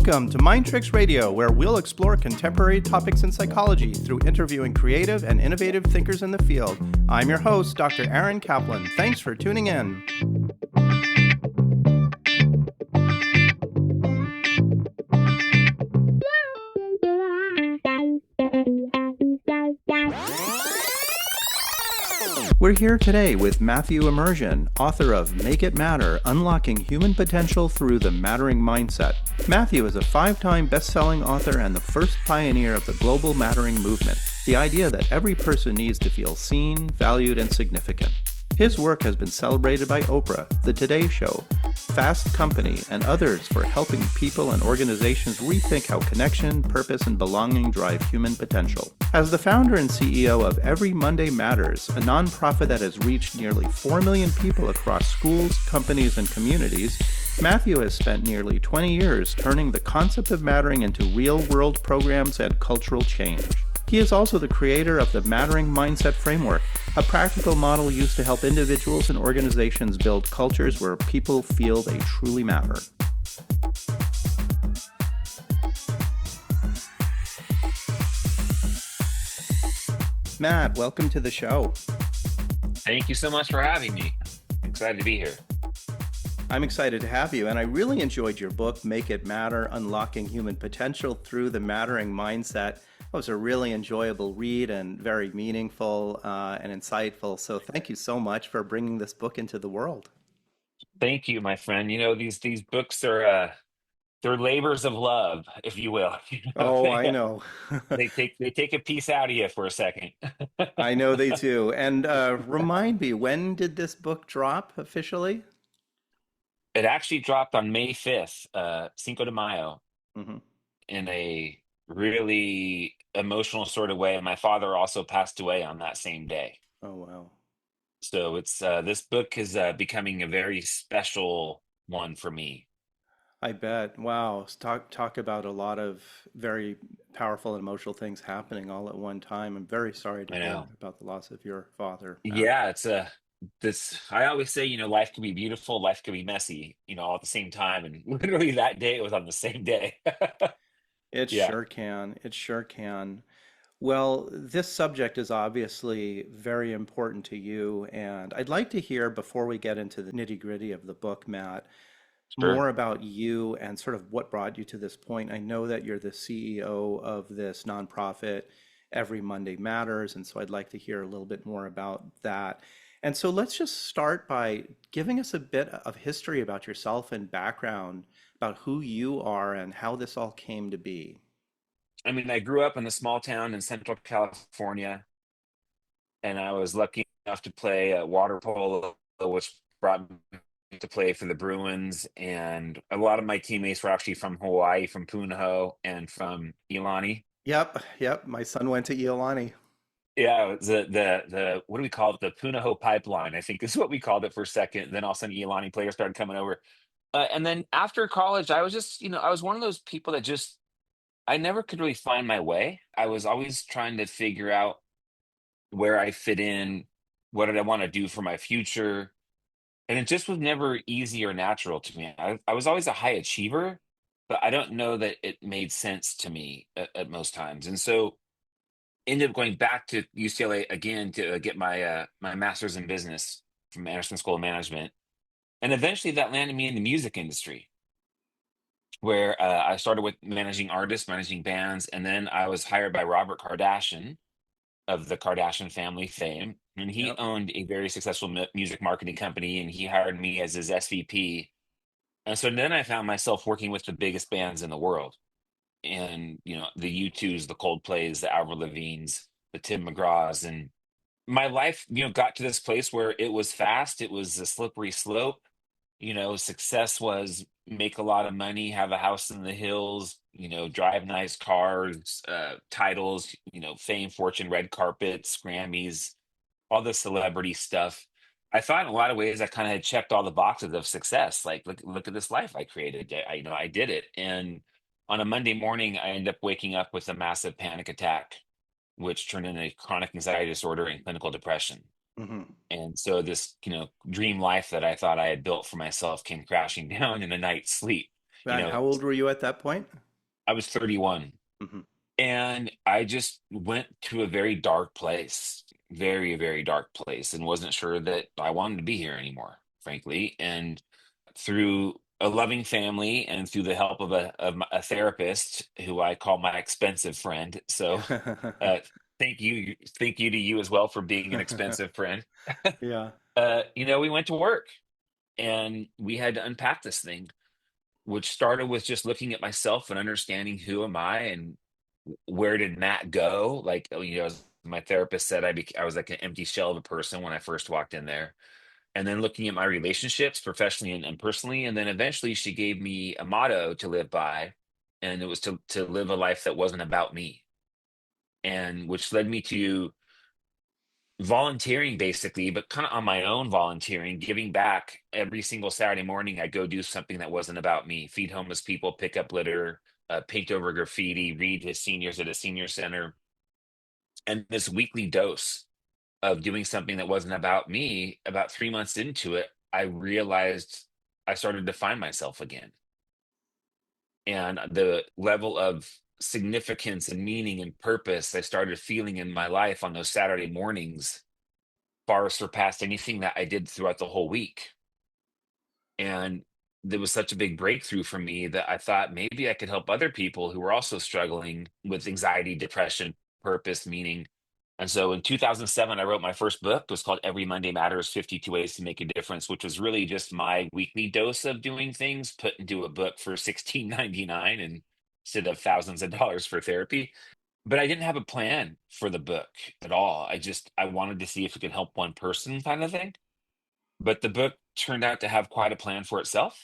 Welcome to MindTricks Radio, where we'll explore contemporary topics in psychology through interviewing creative and innovative thinkers in the field. I'm your host, Dr. Aaron Kaplan. Thanks for tuning in. We're here today with Matthew Emerzian, author of Make It Matter, Unlocking Human Potential Through the Mattering Mindset. Matthew is a 5-time best-selling author and the first pioneer of the global mattering movement, the idea that every person needs to feel seen, valued, and significant. His work has been celebrated by Oprah, The Today Show, Fast Company, and others for helping people and organizations rethink how connection, purpose, and belonging drive human potential. As the founder and CEO of Every Monday Matters, a nonprofit that has reached nearly 4 million people across schools, companies, and communities, Matthew has spent nearly 20 years turning the concept of mattering into real-world programs and cultural change. He is also the creator of the Mattering Mindset Framework, a practical model used to help individuals and organizations build cultures where people feel they truly matter. Matt, welcome to the show. Thank you so much for having me. Excited to be here. I'm excited to have you, and I really enjoyed your book, Make It Matter, Unlocking Human Potential Through the Mattering Mindset. It was a really enjoyable read and very meaningful and insightful. So thank you so much for bringing this book into the world. Thank you, my friend. You know, these books are they're labors of love, if you will. Oh, I know. They take a piece out of you for a second. I know they do. And remind me, when did this book drop officially? It actually dropped on May 5th, Cinco de Mayo, Mm-hmm. in a really emotional sort of way. And my father also passed away on that same day. Oh, wow. So it's this book is becoming a very special one for me. I bet. Wow. Talk about a lot of very powerful and emotional things happening all at one time. I'm very sorry to I hear know. about the loss of your father, Matt. Yeah, it's a this I always say, life can be beautiful, life can be messy, all at the same time. And literally that day it was on the same day. It Yeah, sure can. It sure can. Well, this subject is obviously very important to you, and I'd like to hear, before we get into the nitty-gritty of the book, Matt, sure. more about you and sort of what brought you to this point. I know that you're the CEO of this nonprofit, Every Monday Matters, and so I'd like to hear a little bit more about that. And so let's just start by giving us a bit of history about yourself and background, about who you are and how this all came to be. I mean, I grew up in a small town in Central California, and I was lucky enough to play water polo, which brought me to play for the Bruins. And a lot of my teammates were actually from Hawaii, from Punahou, and from Ilani. Yep. My son went to Iolani. Yeah, it was the what do we call it? The Punahou pipeline, I think is what we called it for a second. Then all of a sudden, Ilani players started coming over. And then after college, I was just, I was one of those people that just, I never could really find my way. I was always trying to figure out where I fit in, what did I want to do for my future. And it just was never easy or natural to me. I was always a high achiever, but I don't know that it made sense to me at most times. And so ended up going back to UCLA again to get my master's in business from Anderson School of Management. And eventually that landed me in the music industry, where I started with managing artists, managing bands, and then I was hired by Robert Kardashian of the Kardashian family fame, and he Yep. owned a very successful music marketing company, and he hired me as his SVP. And so then I found myself working with the biggest bands in the world, and the U2s, the Coldplays, the Avril Lavignes, the Tim McGraws, and my life, got to this place where it was fast, it was a slippery slope. Success was make a lot of money, have a house in the hills, drive nice cars, titles, fame, fortune, red carpets, Grammys, all the celebrity stuff. I thought in a lot of ways I kind of had checked all the boxes of success. Like, look at this life I created. I did it. And on a Monday morning, I ended up waking up with a massive panic attack, which turned into chronic anxiety disorder and clinical depression. Hmm. And so this, dream life that I thought I had built for myself came crashing down in a night's sleep. You And know, how old were you at that point? I was 31, Hmm. and I just went to a very dark place, very, very dark place, and wasn't sure that I wanted to be here anymore, frankly. And through a loving family and through the help of a therapist who I call my expensive friend. So uh, thank you to you as well for being an expensive friend. Yeah. We went to work and we had to unpack this thing, which started with just looking at myself and understanding who am I and where did Matt go? Like, as my therapist said, I was like an empty shell of a person when I first walked in there. And then looking at my relationships professionally and personally. And then eventually she gave me a motto to live by. And it was to live a life that wasn't about me. And which led me to volunteering basically, but kind of on my own volunteering, giving back every single Saturday morning. I go do something that wasn't about me, feed homeless people, pick up litter, paint over graffiti, read to seniors at a senior center. And this weekly dose of doing something that wasn't about me, about 3 months into it, I realized I started to find myself again. And the level of significance and meaning and purpose I started feeling in my life on those Saturday mornings far surpassed anything that I did throughout the whole week. And there was such a big breakthrough for me that I thought maybe I could help other people who were also struggling with anxiety, depression, purpose, meaning. And so in 2007, I wrote my first book. It was called Every Monday Matters 52 Ways to Make a Difference, which was really just my weekly dose of doing things put into a book for 16.99 and instead of thousands of dollars for therapy. But I didn't have a plan for the book at all. I wanted to see if it could help one person kind of thing. But the book turned out to have quite a plan for itself.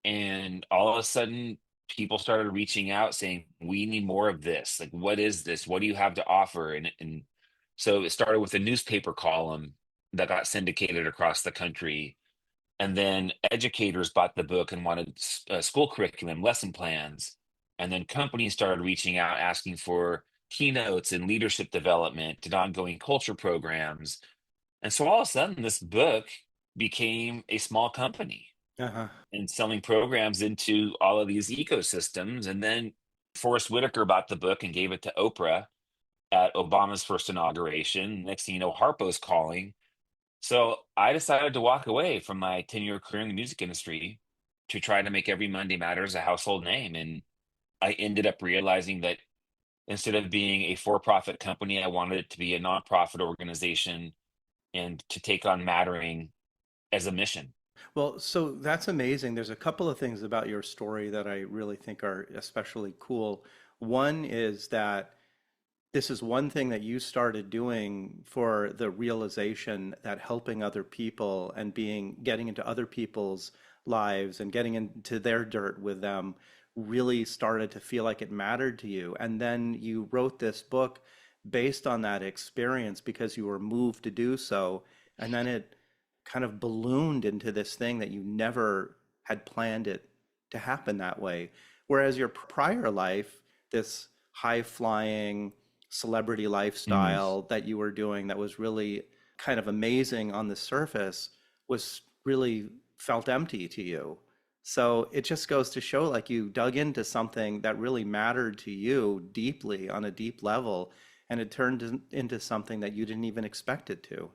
And all of a sudden, people started reaching out saying, "We need more of this. Like, what is this? What do you have to offer?" And so it started with a newspaper column that got syndicated across the country. And then educators bought the book and wanted school curriculum, lesson plans. And then companies started reaching out asking for keynotes and leadership development and ongoing culture programs. And so all of a sudden, this book became a small company Uh-huh. and selling programs into all of these ecosystems. And then Forrest Whitaker bought the book and gave it to Oprah at Obama's first inauguration. Next thing you know, Harpo's calling. So I decided to walk away from my 10-year career in the music industry to try to make Every Monday Matters a household name. And I ended up realizing that instead of being a for-profit company, I wanted it to be a nonprofit organization and to take on mattering as a mission. Well, so that's amazing. There's a couple of things about your story that I really think are especially cool. One is that this is one thing that you started doing for the realization that helping other people and getting into other people's lives and getting into their dirt with them really started to feel like it mattered to you. And then you wrote this book based on that experience because you were moved to do so. And then it kind of ballooned into this thing that you never had planned it to happen that way. Whereas your prior life, this high flying celebrity Mhm. lifestyle that you were doing that was really kind of amazing on the surface was really felt empty to you. So it just goes to show like you dug into something that really mattered to you deeply on a deep level, and it turned into something that you didn't even expect it to.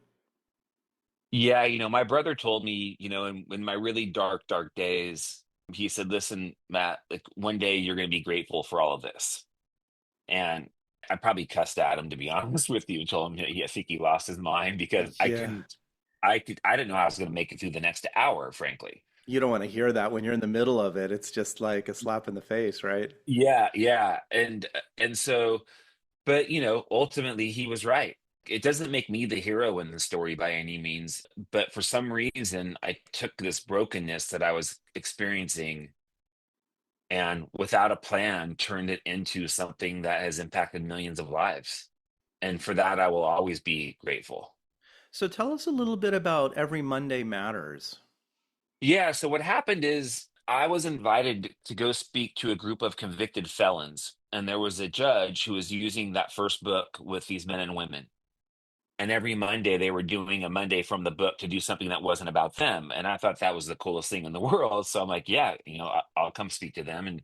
Yeah, my brother told me, in my really dark, dark days, he said, "Listen, Matt, like one day you're going to be grateful for all of this." And I probably cussed at him, to be honest with you, and told him that I think he lost his mind because Yeah. I didn't know I was going to make it through the next hour, frankly. You don't want to hear that when you're in the middle of it. It's just like a slap in the face, right? Yeah, yeah. And so, but ultimately he was right. It doesn't make me the hero in the story by any means, but for some reason I took this brokenness that I was experiencing and without a plan turned it into something that has impacted millions of lives. And for that I will always be grateful. So tell us a little bit about Every Monday Matters. Yeah, so what happened is I was invited to go speak to a group of convicted felons, and there was a judge who was using that first book with these men and women. And every Monday they were doing a Monday from the book to do something that wasn't about them. And I thought that was the coolest thing in the world. So I'm like, yeah, I'll come speak to them. And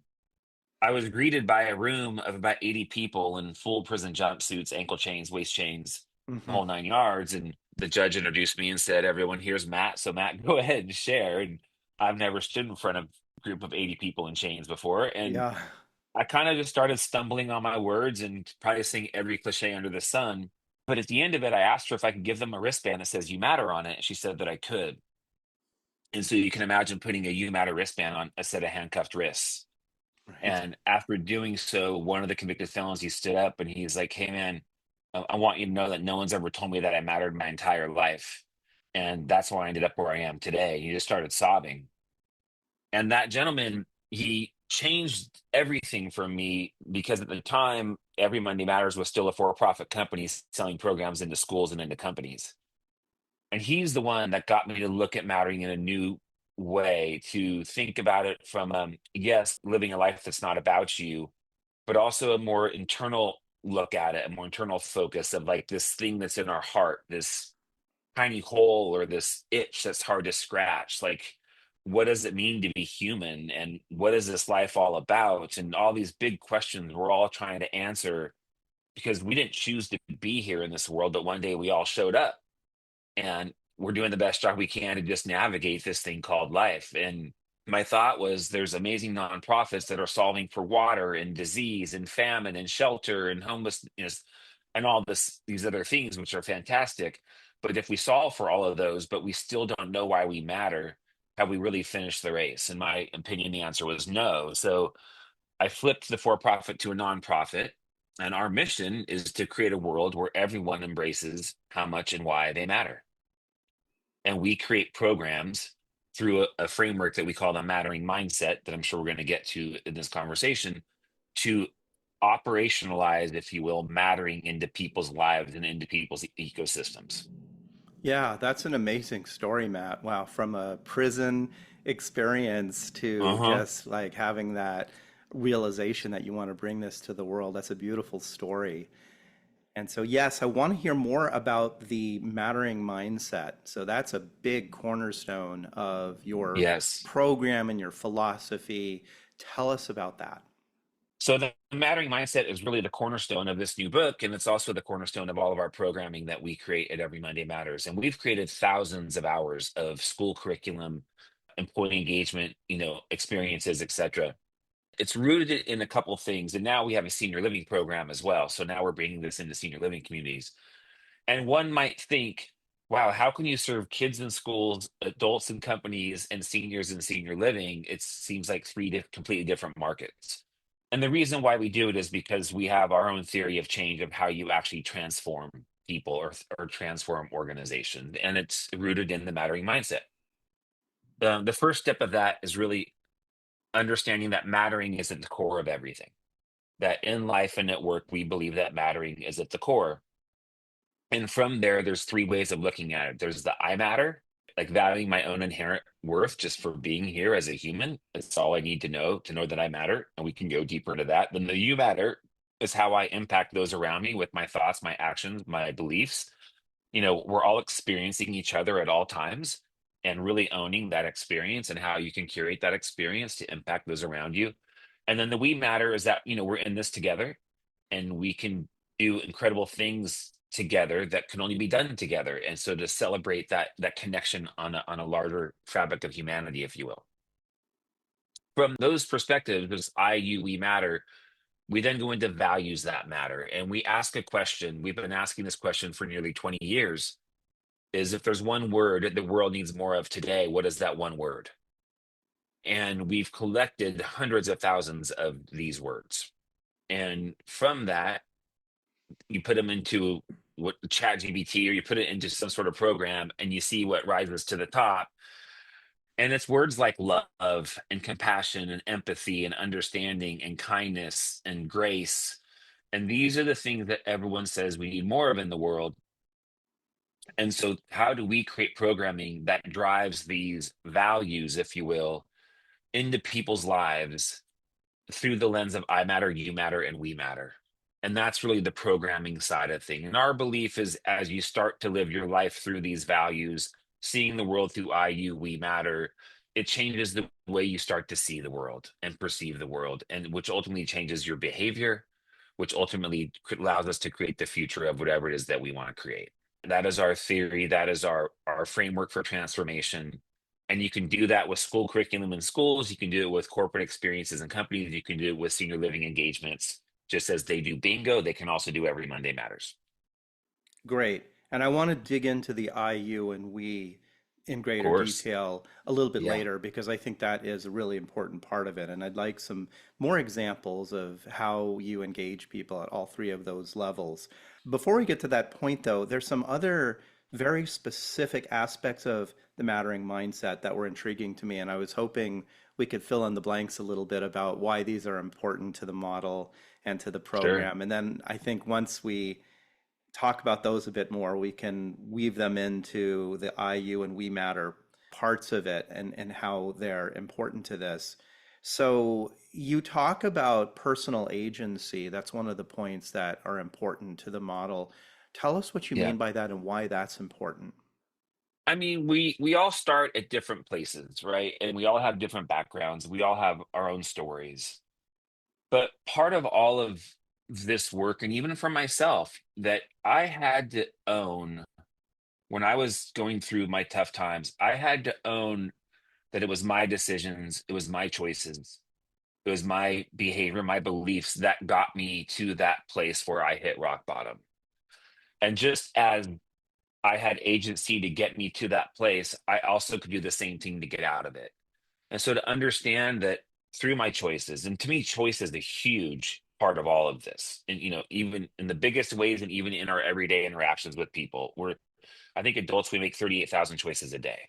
I was greeted by a room of about 80 people in full prison jumpsuits, ankle chains, waist chains, the Hmm. whole 9 yards. And the judge introduced me and said, everyone, here's Matt. So Matt, go ahead and share. And I've never stood in front of a group of 80 people in chains before. And Yeah. I kind of just started stumbling on my words and probably saying every cliche under the sun. But at the end of it, I asked her if I could give them a wristband that says "You Matter" on it. And she said that I could. And so you can imagine putting a "You Matter" wristband on a set of handcuffed wrists. Right. And after doing so, one of the convicted felons, he stood up and he's like, "Hey, man, I want you to know that no one's ever told me that I mattered my entire life. And that's why I ended up where I am today." He just started sobbing. And that gentleman, he changed everything for me because at the time, Every Monday Matters was still a for-profit company selling programs into schools and into companies. And he's the one that got me to look at mattering in a new way, to think about it from, yes, living a life that's not about you, but also a more internal look at it, a more internal focus of like this thing that's in our heart, this tiny hole or this itch that's hard to scratch. Like, what does it mean to be human? And what is this life all about? And all these big questions we're all trying to answer because we didn't choose to be here in this world, but one day we all showed up and we're doing the best job we can to just navigate this thing called life. And my thought was there's amazing nonprofits that are solving for water and disease and famine and shelter and homelessness and all these other things, which are fantastic. But if we solve for all of those, but we still don't know why we matter, have we really finished the race? In my opinion, the answer was no. So I flipped the for profit to a nonprofit. And our mission is to create a world where everyone embraces how much and why they matter. And we create programs through a framework that we call the mattering mindset that I'm sure we're going to get to in this conversation to operationalize, if you will, mattering into people's lives and into people's ecosystems. Yeah, that's an amazing story, Matt. Wow, from a prison experience to Uh-huh. just like having that realization that you want to bring this to the world. That's a beautiful story. And so, yes, I want to hear more about the mattering mindset. So, that's a big cornerstone of your Yes. program and your philosophy. Tell us about that. So the mattering mindset is really the cornerstone of this new book, and it's also the cornerstone of all of our programming that we create at Every Monday Matters. And we've created thousands of hours of school curriculum, employee engagement, experiences, etc. It's rooted in a couple of things, and now we have a senior living program as well. So now we're bringing this into senior living communities. And one might think, wow, how can you serve kids in schools, adults in companies, and seniors in senior living? It seems like three completely different markets. And the reason why we do it is because we have our own theory of change of how you actually transform people or transform organizations. And it's rooted in the mattering mindset. The first step of that is really understanding that mattering is at the core of everything. That in life and at work, we believe that mattering is at the core. And from there, there's three ways of looking at it. There's the I matter, like valuing my own inherent worth just for being here as a human. That's all I need to know that I matter. And we can go deeper into that. Then the you matter is how I impact those around me with my thoughts, my actions, my beliefs. We're all experiencing each other at all times and really owning that experience and how you can curate that experience to impact those around you. And then the we matter is that, we're in this together and we can do incredible things together that can only be done together. And so to celebrate that connection on a larger fabric of humanity, if you will. From those perspectives, as I, you, we matter, we then go into values that matter. And we ask a question. We've been asking this question for nearly 20 years is if there's one word the world needs more of today, what is that one word? And we've collected hundreds of thousands of these words. And from that, you put them into what chat GBT or you put it into some sort of program and you see what rises to the top. And it's words like love and compassion and empathy and understanding and kindness and grace. And these are the things that everyone says we need more of in the world. And so, how do we create programming that drives these values, if you will, into people's lives through the lens of I matter, you matter, and we matter? And that's really the programming side of thing. And our belief is as you start to live your life through these values, seeing the world through IU, we matter, it changes the way you start to see the world and perceive the world, and which ultimately changes your behavior, which ultimately allows us to create the future of whatever it is that we want to create. That is our theory. That is our framework for transformation. And you can do that with school curriculum in schools. You can do it with corporate experiences in companies. You can do it with senior living engagements. Just as they do bingo, they can also do every Monday matters. Great. And I want to dig into the IU and we in Of greater course. detail a little bit Yeah. later because I think that is a really important part of it. And I'd like some more examples of how you engage people at all three of those levels. Before we get to that point, though, there's some other very specific aspects of the mattering mindset that were intriguing to me. And I was hoping we could fill in the blanks a little bit about why these are important to the model and to the Sure. program. And then I think once we talk about those a bit more, we can weave them into the IU and We Matter parts of it and how they're important to this. So you talk about personal agency. That's one of the points that are important to the model. Tell us what you Yeah. mean by that and why that's important. I mean, we all start at different places, right? And we all have different backgrounds. We all have our own stories. But part of all of this work, and even for myself, that I had to own when I was going through my tough times, I had to own that it was my decisions, it was my choices, it was my behavior, my beliefs that got me to that place where I hit rock bottom. And just as I had agency to get me to that place, I also could do the same thing to get out of it. And so to understand that through my choices, and to me, choice is a huge part of all of this. And even in the biggest ways, and even in our everyday interactions with people, I think adults, we make 38,000 choices a day,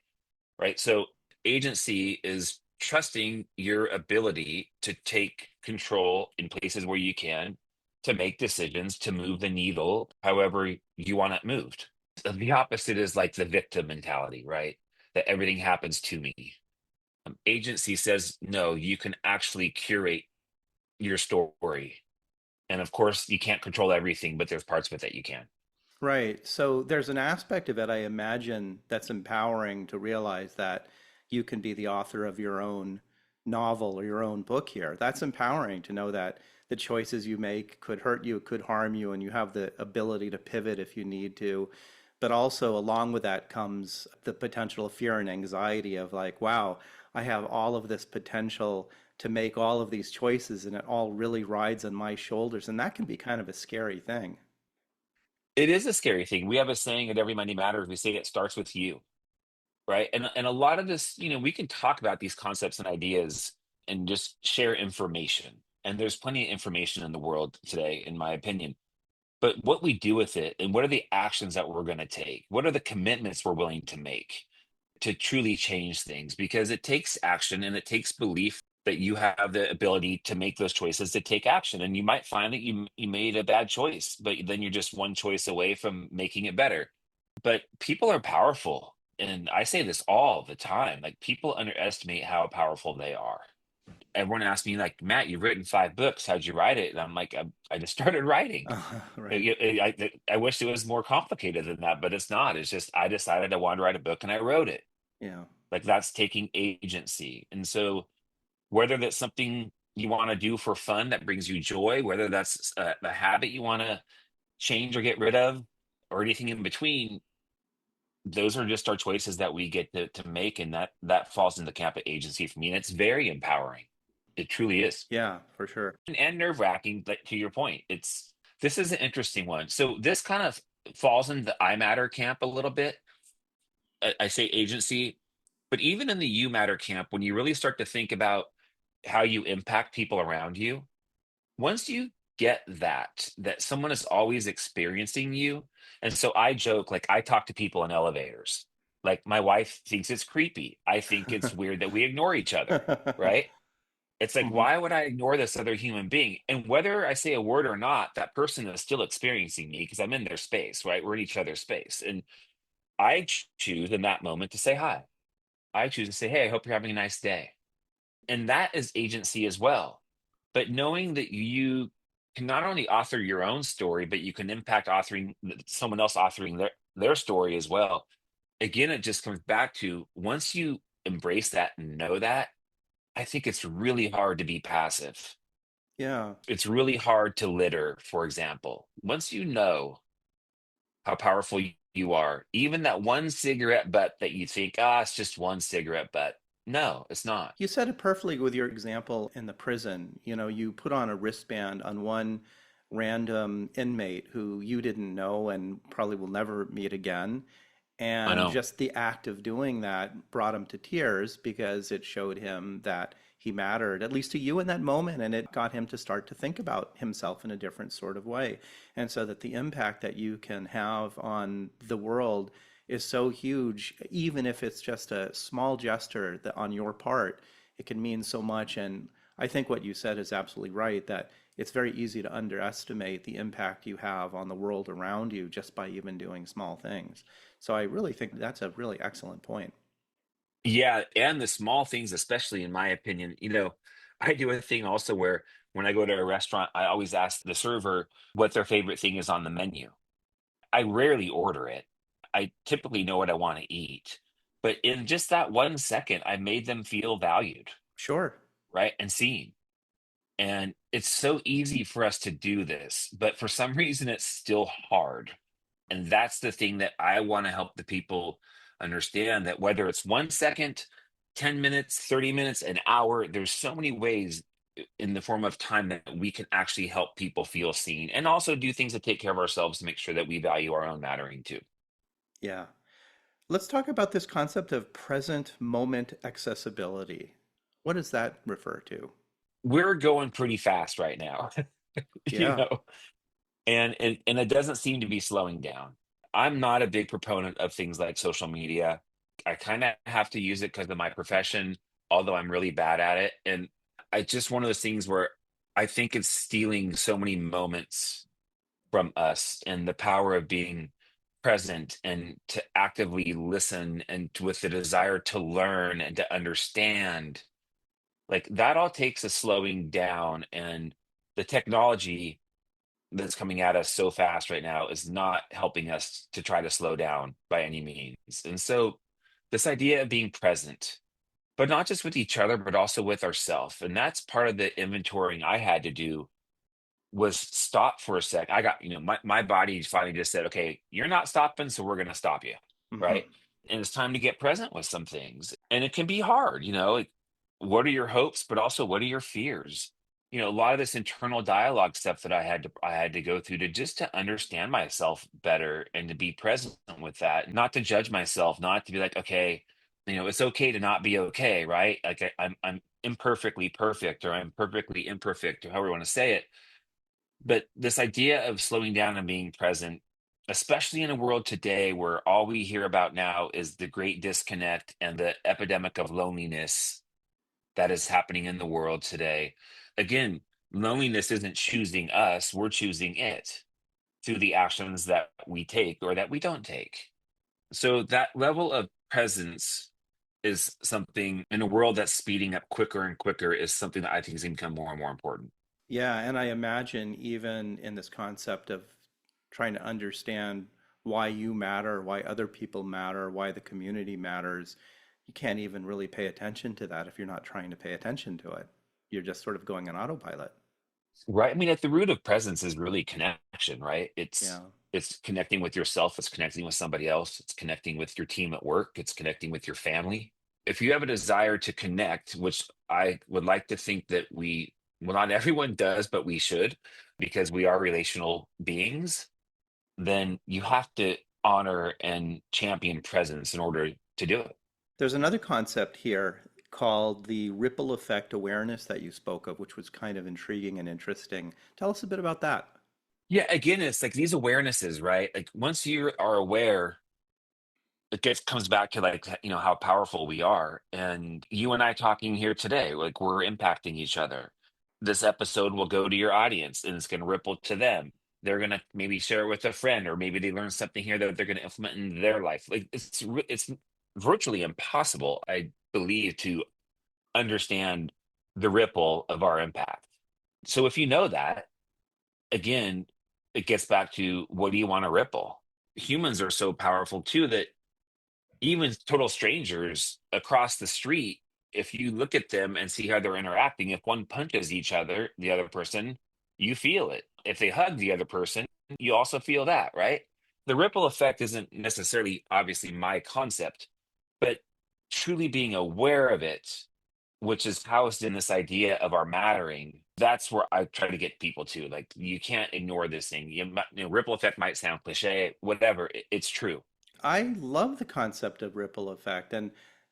right? So agency is trusting your ability to take control in places where you can, to make decisions, to move the needle however you want it moved. The opposite is like the victim mentality, right? That everything happens to me. Agency says, no, you can actually curate your story. And of course, you can't control everything, but there's parts of it that you can. Right. So there's an aspect of it, I imagine, that's empowering to realize that you can be the author of your own novel or your own book here. That's empowering to know that the choices you make could hurt you, could harm you, and you have the ability to pivot if you need to. But also, along with that comes the potential of fear and anxiety of like, wow, I have all of this potential to make all of these choices, and it all really rides on my shoulders. And that can be kind of a scary thing. It is a scary thing. We have a saying at Every Monday Matters. We say it starts with you, right? And a lot of this, we can talk about these concepts and ideas and just share information. And there's plenty of information in the world today, in my opinion. But what we do with it and what are the actions that we're going to take? What are the commitments we're willing to make to truly change things? Because it takes action and it takes belief that you have the ability to make those choices, to take action. And you might find that you made a bad choice, but then you're just one choice away from making it better. But people are powerful. And I say this all the time, like people underestimate how powerful they are. Everyone asks me like, Matt, you've written 5 books. How'd you write it? And I'm like, I just started writing. Right. I wish it was more complicated than that, but it's not. It's just I decided I wanted to write a book and I wrote it. Yeah. Like that's taking agency. And so whether that's something you want to do for fun that brings you joy, whether that's a habit you want to change or get rid of, or anything in between, those are just our choices that we get to make, and that falls in the camp of agency for me, and it's very empowering. It truly is, Yeah, for sure. and nerve wracking. Like to your point, this is an interesting one. So this kind of falls in the I matter camp a little bit. I say agency, but even in the you matter camp, when you really start to think about how you impact people around you, once you get that someone is always experiencing you. And so I joke, like I talk to people in elevators. Like my wife thinks it's creepy. I think it's weird that we ignore each other, right? It's like, Mhm. why would I ignore this other human being? And whether I say a word or not, that person is still experiencing me because I'm in their space, right? We're in each other's space. And I choose in that moment to say hi. I choose to say, hey, I hope you're having a nice day. And that is agency as well. But knowing that you can not only author your own story, but you can impact authoring someone else authoring their story as well. Again, it just comes back to once you embrace that and know that, I think it's really hard to be passive. Yeah. It's really hard to litter, for example. Once you know how powerful you are, even that one cigarette butt that you think, ah, it's just one cigarette butt. No, it's not. You said it perfectly with your example in the prison. You know, you put on a wristband on one random inmate who you didn't know and probably will never meet again. I And know. just the act of doing that brought him to tears because it showed him that he mattered, at least to you in that moment. And it got him to start to think about himself in a different sort of way. And so that the impact that you can have on the world is so huge, even if it's just a small gesture that on your part, it can mean so much. And I think what you said is absolutely right, that it's very easy to underestimate the impact you have on the world around you just by even doing small things. So I really think that's a really excellent point. Yeah, and the small things, especially in my opinion, I do a thing also where when I go to a restaurant, I always ask the server what their favorite thing is on the menu. I rarely order it. I typically know what I want to eat. But in just that 1 second, I made them feel valued, Sure. right? And seen. And it's so easy for us to do this, but for some reason, it's still hard. And that's the thing that I want to help the people understand, that whether it's 1 second, 10 minutes, 30 minutes, an hour, there's so many ways in the form of time that we can actually help people feel seen and also do things to take care of ourselves to make sure that we value our own mattering too. Yeah. Let's talk about this concept of present moment accessibility. What does that refer to? We're going pretty fast right now, you Yeah. know, and it doesn't seem to be slowing down. I'm not a big proponent of things like social media. I kind of have to use it because of my profession, although I'm really bad at it. And I just one of those things where I think it's stealing so many moments from us and the power of being present and to actively listen and with the desire to learn and to understand. Like that all takes a slowing down, and the technology that's coming at us so fast right now is not helping us to try to slow down by any means. And so this idea of being present, but not just with each other, but also with ourselves. And that's part of the inventorying I had to do, was stop for a sec. I got, my body finally just said, okay, you're not stopping, so we're going to stop you. Hmm. Right. And it's time to get present with some things. And it can be hard, like, what are your hopes, but also what are your fears? A lot of this internal dialogue stuff that I had to go through to just to understand myself better and to be present with that, not to judge myself, not to be like, okay, it's okay to not be okay, right? Like I'm imperfectly perfect, or I'm perfectly imperfect, or however you want to say it. But this idea of slowing down and being present, especially in a world today where all we hear about now is the great disconnect and the epidemic of loneliness that is happening in the world today. Again, loneliness isn't choosing us, we're choosing it through the actions that we take or that we don't take. So that level of presence is something in a world that's speeding up quicker and quicker, is something that I think is going to become more and more important. Yeah, and I imagine even in this concept of trying to understand why you matter, why other people matter, why the community matters, you can't even really pay attention to that if you're not trying to pay attention to it. You're just sort of going on autopilot. Right. I mean, at the root of presence is really connection, right? It's Yeah. it's connecting with yourself, it's connecting with somebody else, it's connecting with your team at work, it's connecting with your family. If you have a desire to connect, which I would like to think that well, not everyone does, but we should, because we are relational beings, then you have to honor and champion presence in order to do it. There's another concept here called the ripple effect awareness that you spoke of, which was kind of intriguing and interesting. Tell us a bit about that. Yeah, again, it's like these awarenesses, right? Like once you are aware, comes back to like how powerful we are, and you and I talking here today, like we're impacting each other. This episode will go to your audience and it's going to ripple to them. They're going to maybe share it with a friend, or maybe they learn something here that they're going to implement in their life. Like it's virtually impossible, I believe, to understand the ripple of our impact. So if you know that, again, it gets back to, what do you want to ripple? Humans are so powerful too that even total strangers across the street, if you look at them and see how they're interacting, if one punches the other person, you feel it. If they hug the other person, you also feel that, right? The ripple effect isn't necessarily obviously my concept, but truly being aware of it, which is housed in this idea of our mattering. That's where I try to get people to. Like, you can't ignore this thing. Ripple effect might sound cliche, whatever. It's true. I love the concept of ripple effect, and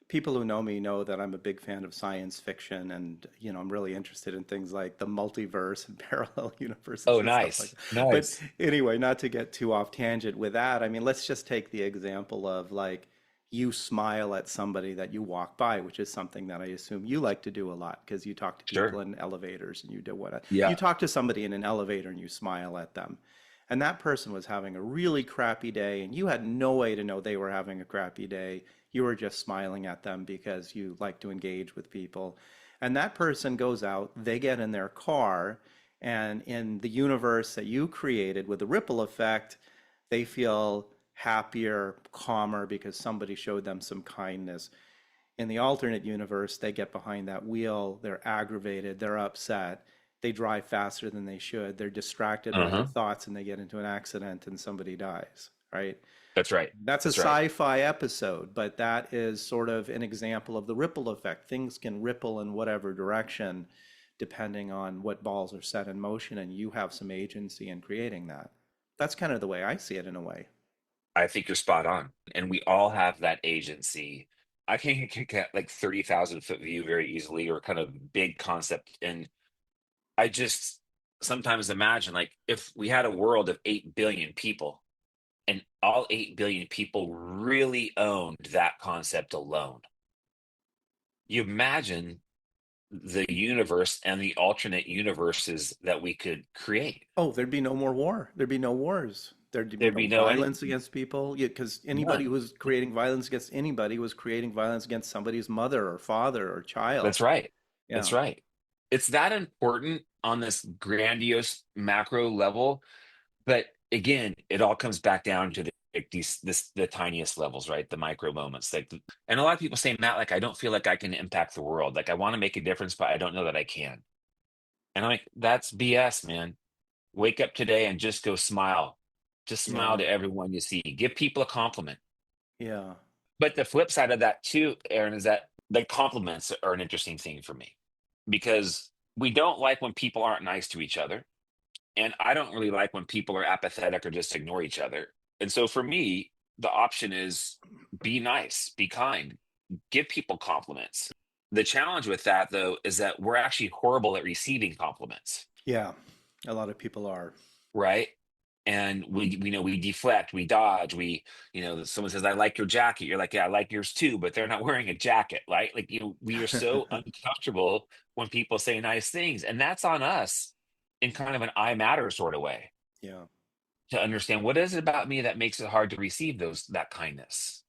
people who know me know that I'm a big fan of science fiction, and I'm really interested in things like the multiverse and parallel universes Oh, and stuff like nice. that. But Nice. anyway, not to get too off tangent with that, I mean, let's just take the example of like you smile at somebody that you walk by, which is something that I assume you like to do a lot because you talk to people Sure. in elevators and you do what you Yeah. talk to somebody in an elevator and you smile at them. And that person was having a really crappy day, and you had no way to know they were having a crappy day. You were just smiling at them because you like to engage with people. And that person goes out, they get in their car, and in the universe that you created with the ripple effect, they feel happier, calmer because somebody showed them some kindness. In the alternate universe, they get behind that wheel, they're aggravated, they're upset, they drive faster than they should, they're distracted by their Uh-huh. thoughts, and they get into an accident and somebody dies, right? That's right. That's a That's right. sci-fi episode, but that is sort of an example of the ripple effect. Things can ripple in whatever direction depending on what balls are set in motion, and you have some agency in creating that. That's kind of the way I see it in a way. I think you're spot on. And we all have that agency. I can get like 30,000 foot view very easily, or kind of big concept. And I just sometimes imagine, like, if we had a world of 8 billion people and all 8 billion people really owned that concept alone, you imagine the universe and the alternate universes that we could create. Oh, there'd be no more war. There'd be no wars. There'd be There'd no be no any, violence against people. Yeah, because anybody who none. was creating violence against anybody was creating violence against somebody's mother or father or child. That's right. That's Yeah. right. It's that important on this grandiose macro level, but again, it all comes back down to the tiniest levels, right? The micro moments. And a lot of people say, Matt, like, I don't feel like I can impact the world. Like, I want to make a difference, but I don't know that I can. And I'm like, that's BS, man. Wake up today and just go smile. Just smile Yeah. to everyone you see. Give people a compliment. Yeah. But the flip side of that too, Aaron, is that the compliments are an interesting thing for me, because we don't like when people aren't nice to each other. And I don't really like when people are apathetic or just ignore each other. And so for me, the option is, be nice, be kind, give people compliments. The challenge with that, though, is that we're actually horrible at receiving compliments, Yeah. A lot of people are. right? And we know we deflect, we dodge, someone says, I like your jacket. You're like, yeah, I like yours too, but they're not wearing a jacket, right? Like, we are so uncomfortable when people say nice things. And that's on us in kind of an I matter sort of way, Yeah. to understand, what is it about me that makes it hard to receive that kindness?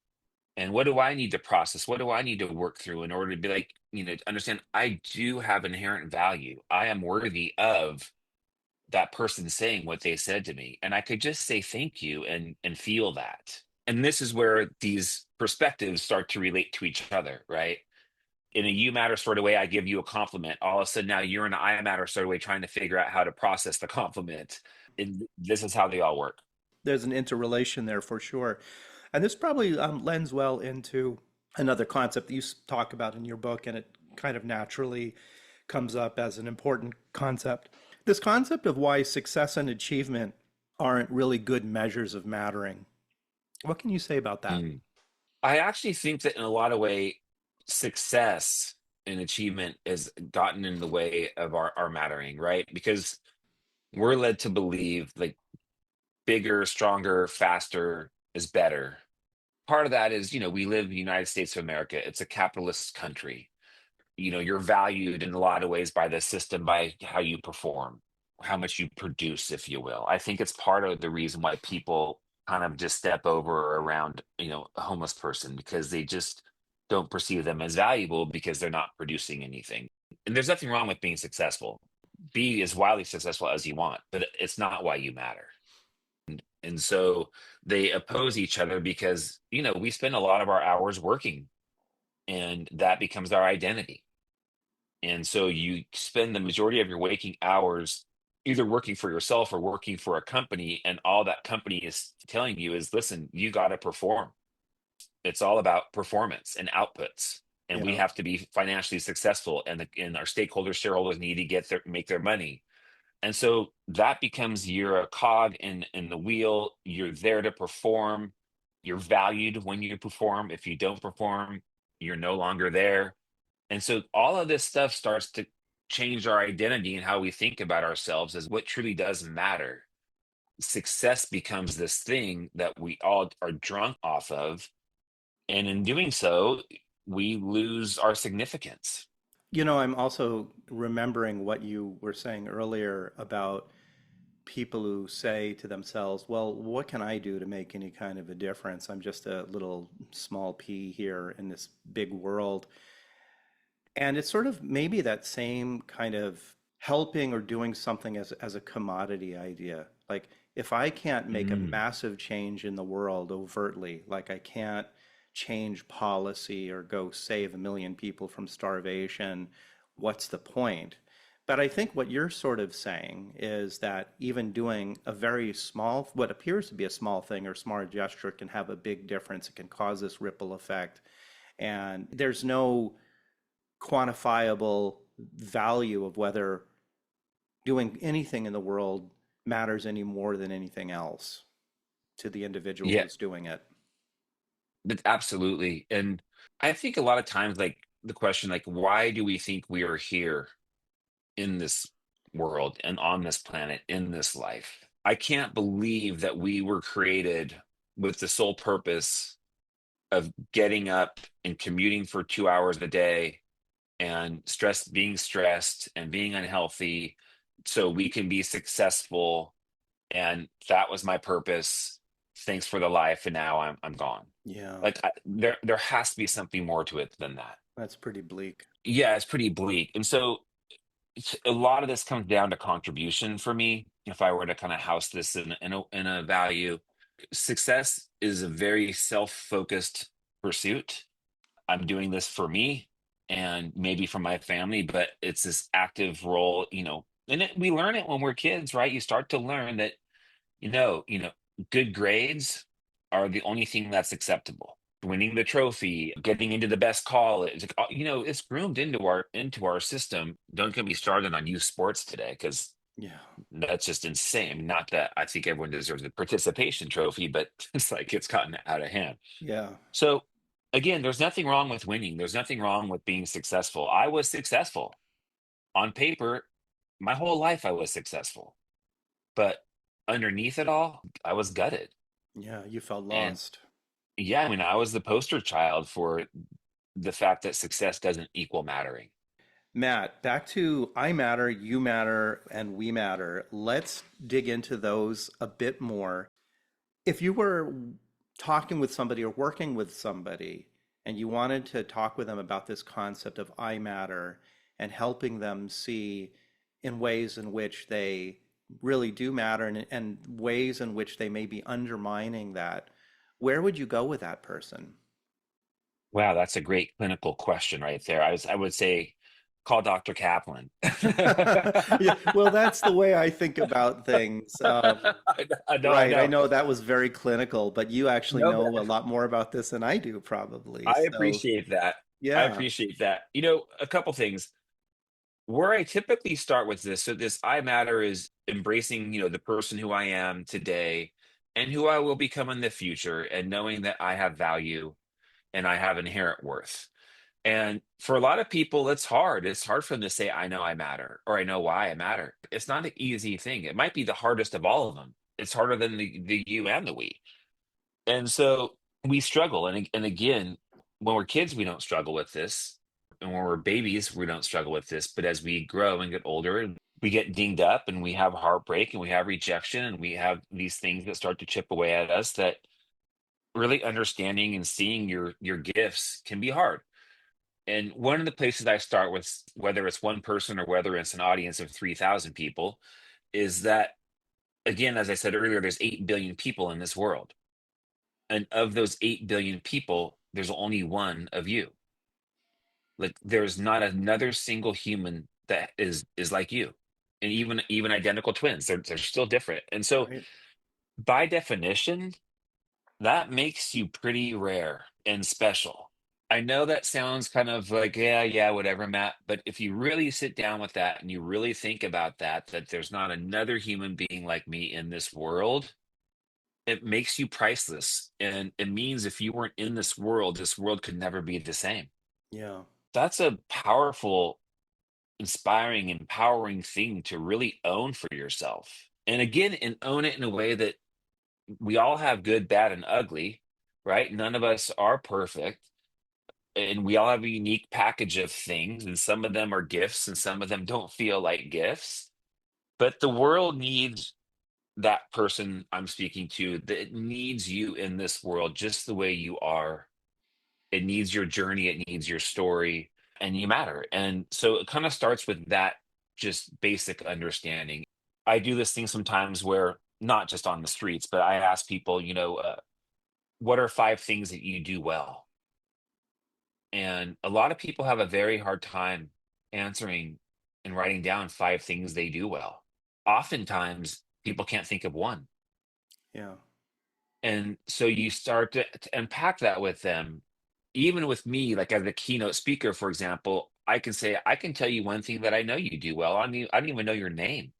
And what do I need to process? What do I need to work through in order to be like, to understand I do have inherent value. I am worthy of that person saying what they said to me, and I could just say thank you and feel that. And this is where these perspectives start to relate to each other, right? In a you matter sort of way, I give you a compliment. All of a sudden now you're in an I matter sort of way, trying to figure out how to process the compliment. And this is how they all work. There's an interrelation there for sure. And this probably lends well into another concept that you talk about in your book, and it kind of naturally comes up as an important concept. This concept of why success and achievement aren't really good measures of mattering. What can you say about that? Mm. I actually think that in a lot of way, success and achievement has gotten in the way of our mattering, right? Because we're led to believe, like, bigger, stronger, faster is better. Part of that is, we live in the United States of America. It's a capitalist country. You're valued in a lot of ways by the system, by how you perform, how much you produce, if you will. I think it's part of the reason why people kind of just step over or around, a homeless person, because they just don't perceive them as valuable because they're not producing anything. And there's nothing wrong with being successful. be as wildly successful as you want, but it's not why you matter. And so they oppose each other because, we spend a lot of our hours working, and that becomes our identity. And so you spend the majority of your waking hours either working for yourself or working for a company. And all that company is telling you is, listen, you got to perform. It's all about performance and outputs. And we Yeah. have to be financially successful, and our stakeholders, shareholders need to make their money. And so that becomes, you're a cog in the wheel. You're there to perform. You're valued when you perform. If you don't perform, you're no longer there. And so all of this stuff starts to change our identity and how we think about ourselves as what truly does matter. Success becomes this thing that we all are drunk off of. And in doing so, we lose our significance. I'm also remembering what you were saying earlier about people who say to themselves, well, what can I do to make any kind of a difference? I'm just a little small pea here in this big world. And it's sort of maybe that same kind of helping or doing something as a commodity idea. Like if I can't make a Mm. massive change in the world overtly, like I can't change policy or go save a million people from starvation, what's the point? But I think what you're sort of saying is that even doing a very small, what appears to be a small thing or small gesture can have a big difference. It can cause this ripple effect. And there's no quantifiable value of whether doing anything in the world matters any more than anything else to the individual Yeah, who's doing it. but absolutely. And I think a lot of times, like the question, like, why do we think we are here in this world and on this planet, in this life? I can't believe that we were created with the sole purpose of getting up and commuting for 2 hours a day and being stressed and being unhealthy so we can be successful. And that was my purpose. Thanks for the life. And now I'm gone. Yeah, Like there has to be something more to it than that. that's pretty bleak. Yeah, it's pretty bleak. And so a lot of this comes down to contribution for me. If I were to kind of house this in a value, success is a very self-focused pursuit. I'm doing this for me and maybe for my family, but it's this active role, and we learn it when we're kids, right? You start to learn that, good grades are the only thing that's acceptable. Winning the trophy, getting into the best college, like, it's groomed into our system. Don't get me started on youth sports today, because Yeah, that's just insane. Not that I think everyone deserves a participation trophy, but it's like it's gotten out of hand. yeah, So again, there's nothing wrong with winning. There's nothing wrong with being successful. I was successful on paper. My whole life I was successful, but underneath it all, I was gutted. yeah. You felt And lost. yeah, I mean, I was the poster child for the fact that success doesn't equal mattering. Matt, back to I matter, you matter, and we matter. Let's dig into those a bit more. If you were talking with somebody or working with somebody and you wanted to talk with them about this concept of I matter and helping them see in ways in which they really do matter and ways in which they may be undermining that, where would you go with that person? Wow, that's a great clinical question right there. I would say call Dr. Kaplan. Yeah, well, that's the way I think about things. I Right, I know. know that was very clinical, but you actually No, know a lot more about this than I do, probably. I So, appreciate that. I yeah. appreciate that. A couple things. Where I typically start with this, so this I matter is embracing, the person who I am today and who I will become in the future, and knowing that I have value and I have inherent worth. And for a lot of people, it's hard. It's hard for them to say, I know I matter, or I know why I matter. It's not an easy thing. It might be the hardest of all of them. It's harder than the you and the we. And so we struggle. And again, when we're kids, we don't struggle with this. And when we're babies, we don't struggle with this. But as we grow and get older, and we get dinged up and we have heartbreak and we have rejection and we have these things that start to chip away at us, that really understanding and seeing your gifts can be hard. And one of the places I start with, whether it's one person or whether it's an audience of 3,000 people, is that, again, as I said earlier, there's 8 billion people in this world. And of those 8 billion people, there's only one of you. Like there's not another single human that is like you. And even identical twins, they're still different. And so Right. by definition, that makes you pretty rare and special. I know that sounds kind of like, yeah, yeah, whatever, Matt. But if you really sit down with that and you really think about that, that there's not another human being like me in this world, it makes you priceless. And it means if you weren't in this world could never be the same. Yeah. That's a powerful, inspiring, empowering thing to really own for yourself. And again, and own it in a way that we all have good, bad, and ugly, right? None of us are perfect. And we all have a unique package of things, and some of them are gifts, and some of them don't feel like gifts. But the world needs that person I'm speaking to, that it needs you in this world just the way you are. It needs your journey, it needs your story, and you matter. And so it kind of starts with that just basic understanding. I do this thing sometimes where not just on the streets, but I ask people, what are 5 things that you do well? And a lot of people have a very hard time answering and writing down 5 things they do well. Oftentimes, people can't think of one. Yeah. And so you start to unpack that with them. Even with me, like as a keynote speaker, for example, I can say, I can tell you one thing that I know you do well. I don't even know your name.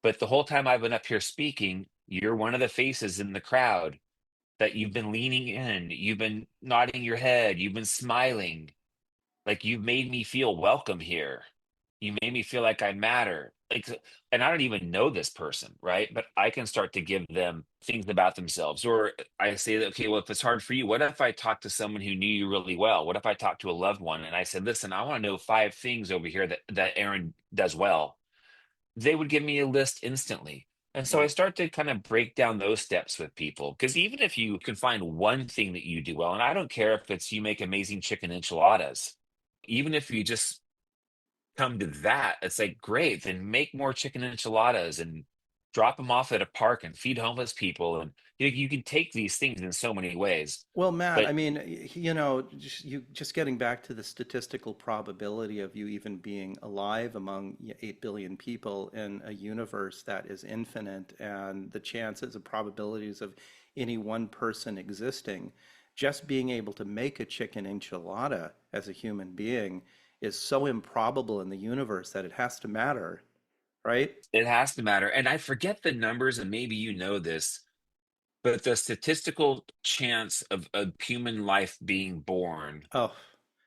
But the whole time I've been up here speaking, you're one of the faces in the crowd that you've been leaning in, you've been nodding your head, you've been smiling. Like you've made me feel welcome here. You made me feel like I matter. Like, and I don't even know this person, right? But I can start to give them things about themselves. Or I say that, okay, well, if it's hard for you, what if I talk to someone who knew you really well? What if I talk to a loved one and I said, listen, I want to know 5 things over here that Aaron does well? They would give me a list instantly. And so I Yeah. start to kind of break down those steps with people. Because even if you can find one thing that you do well, and I don't care if it's you make amazing chicken enchiladas, even if you just come to that, it's like, great, then make more chicken enchiladas and drop them off at a park and feed homeless people. And you can take these things in so many ways. Well, Matt, But I mean, just getting back to the statistical probability of you even being alive among 8 billion people in a universe that is infinite, and the chances of probabilities of any one person existing, just being able to make a chicken enchilada as a human being is so improbable in the universe that it has to matter, right? it has to matter. And I forget the numbers, and maybe you know this, but the statistical chance of a human life being born, Oh,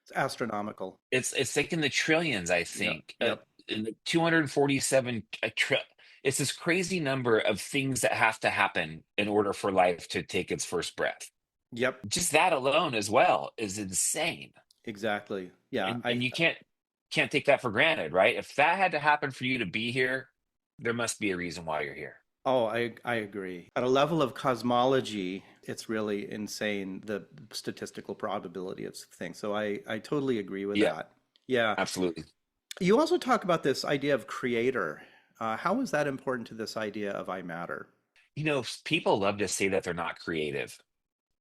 it's astronomical. it's like in the trillions, I Yep, think. yep, In the 247 it's this crazy number of things that have to happen in order for life to take its first breath. yep, Just that alone as well is insane. exactly. Yeah, And you can't take that for granted, right? If that had to happen for you to be here, there must be a reason why you're here. Oh, I agree. At a level of cosmology, it's really insane, the statistical probability of things. So I totally agree with Yeah, that. Yeah. absolutely. You also talk about this idea of creator. How is that important to this idea of I matter? People love to say that they're not creative.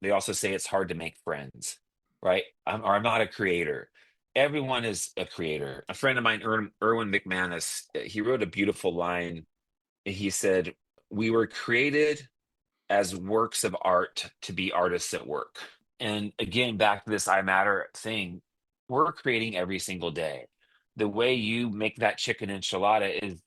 They also say it's hard to make friends, right? I'm not a creator. Everyone is a creator. A friend of mine, Erwin McManus, he wrote a beautiful line. He said, "We were created as works of art to be artists at work." And again, back to this I matter thing, we're creating every single day. The way you make that chicken enchilada is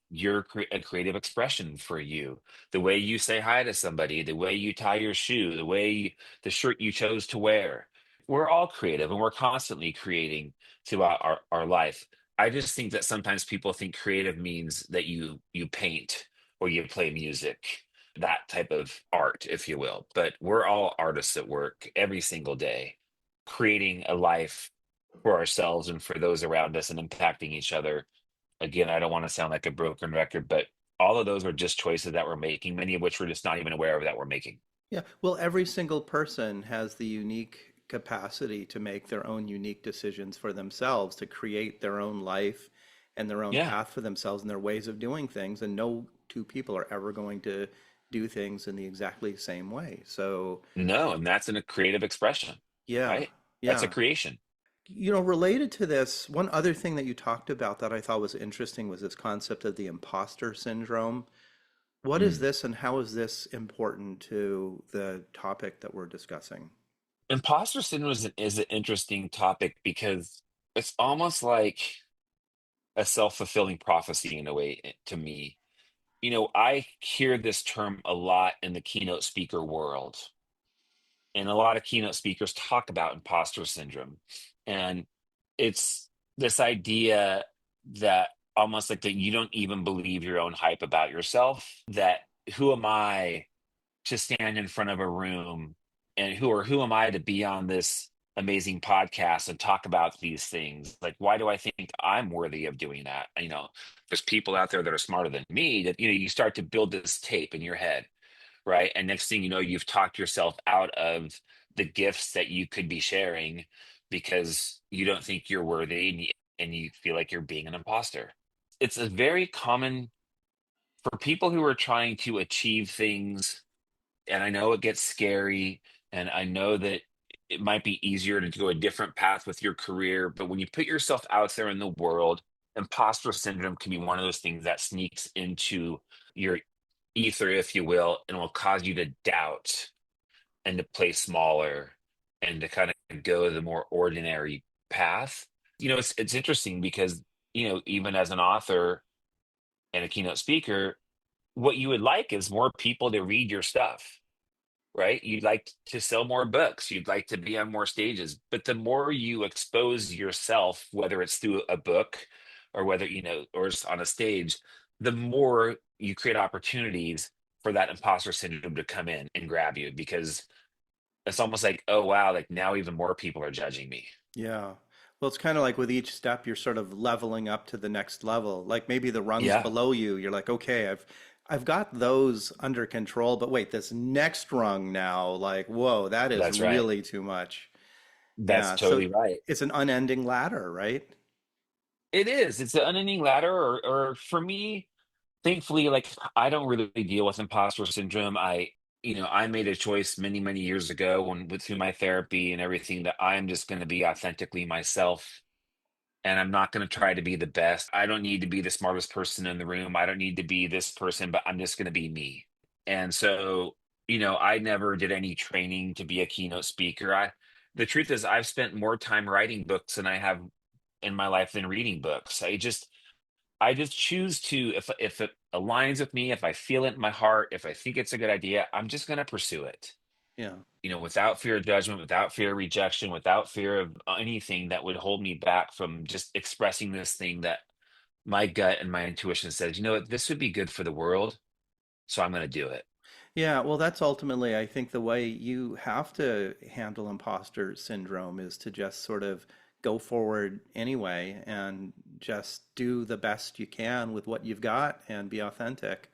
a creative expression for you. The way you say hi to somebody, the way you tie your shoe, the shirt you chose to wear. We're all creative and we're constantly creating throughout our life. I just think that sometimes people think creative means that you paint or you play music, that type of art, if you will. But we're all artists at work every single day, creating a life for ourselves and for those around us and impacting each other. Again, I don't want to sound like a broken record, but all of those are just choices that we're making, many of which we're just not even aware of that we're making. Yeah. Well, every single person has the unique capacity to make their own unique decisions for themselves, to create their own life and their own Yeah. path for themselves and their ways of doing things. And no two people are ever going to do things in the exactly same way. So, No, and that's in a creative expression, yeah, right? That's a yeah. creation. Related to this, one other thing that you talked about that I thought was interesting was this concept of the imposter syndrome. What is Mm. this and how is this important to the topic that we're discussing? Imposter syndrome is an interesting topic because it's almost like a self-fulfilling prophecy in a way to me. I hear this term a lot in the keynote speaker world, and a lot of keynote speakers talk about imposter syndrome. And it's this idea that almost like that you don't even believe your own hype about yourself, that who am I to stand in front of a room, and who am I to be on this amazing podcast and talk about these things? Like, why do I think I'm worthy of doing that? There's people out there that are smarter than me, that you start to build this tape in your head, right? And next thing you know, you've talked yourself out of the gifts that you could be sharing because you don't think you're worthy, and you feel like you're being an imposter. It's a very common for people who are trying to achieve things, and I know it gets scary, and I know that it might be easier to go a different path with your career, but when you put yourself out there in the world, imposter syndrome can be one of those things that sneaks into your ether, if you will, and will cause you to doubt and to play smaller and to kind of go the more ordinary path. It's interesting because, even as an author and a keynote speaker, what you would like is more people to read your stuff, right? You'd like to sell more books. You'd like to be on more stages. But the more you expose yourself, whether it's through a book or whether, or it's on a stage, the more you create opportunities for that imposter syndrome to come in and grab you, because it's almost like, oh, wow, like now even more people are judging me. Yeah. Well, it's kind of like with each step, you're sort of leveling up to the next level. Like maybe the rungs Yeah, below you, you're like, okay, I've got those under control, but wait, this next rung now, like, whoa, that is that's right. really too much. That's Yeah. So totally right. it's an unending ladder, right? It is. It's an unending ladder, or for me, thankfully, like I don't really deal with imposter syndrome. I made a choice many, many years ago through my therapy and everything, that I'm just going to be authentically myself, and I'm not going to try to be the best. I don't need to be the smartest person in the room. I don't need to be this person, but I'm just going to be me. And so, I never did any training to be a keynote speaker. The truth is, I've spent more time writing books than I have in my life than reading books. I just choose to, if it aligns with me, if I feel it in my heart, if I think it's a good idea, I'm just going to pursue it. Yeah. Without fear of judgment, without fear of rejection, without fear of anything that would hold me back from just expressing this thing that my gut and my intuition says, what, this would be good for the world, so I'm going to do it. Yeah, well, that's ultimately, I think, the way you have to handle imposter syndrome is to just sort of go forward anyway and just do the best you can with what you've got and be authentic.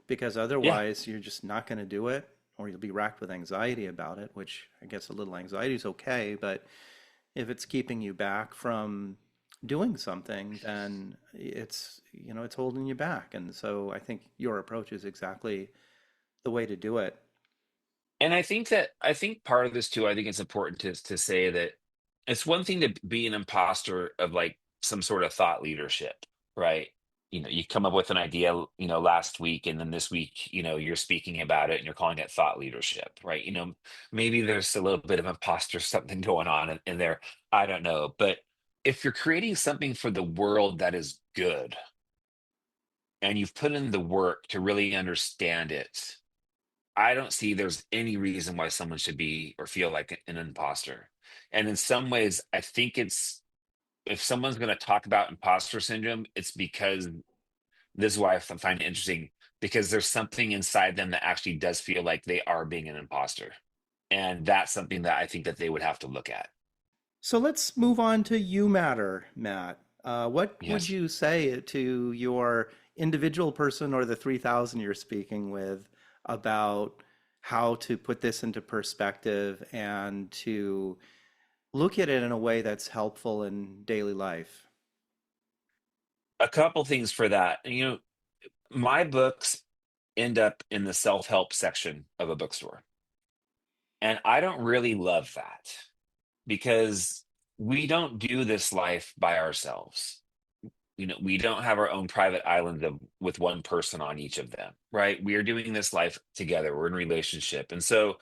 Because Yeah. otherwise, you're just not going to do it, or you'll be racked with anxiety about it, which I guess a little anxiety is okay. But if it's keeping you back from doing something, then it's holding you back. And so I think your approach is exactly the way to do it. And I think part of this too, I think it's important to say that it's one thing to be an imposter of like some sort of thought leadership, right? You come up with an idea, last week, and then this week, you're speaking about it and you're calling it thought leadership, right? Maybe there's a little bit of imposter something going on in there. I don't know. But if you're creating something for the world that is good, and you've put in the work to really understand it, I don't see there's any reason why someone should be or feel like an imposter. And in some ways, I think if someone's going to talk about imposter syndrome, it's because this is why find it interesting, because there's something inside them that actually does feel like they are being an imposter. And that's something that I think that they would have to look at. So let's move on to you matter, Matt. What would Yes. you say to your individual person or the 3,000 you're speaking with about how to put this into perspective and to look at it in a way that's helpful in daily life? A couple things for that. My books end up in the self-help section of a bookstore. And I don't really love that because we don't do this life by ourselves. We don't have our own private island with one person on each of them, right? We are doing this life together. We're in relationship. And so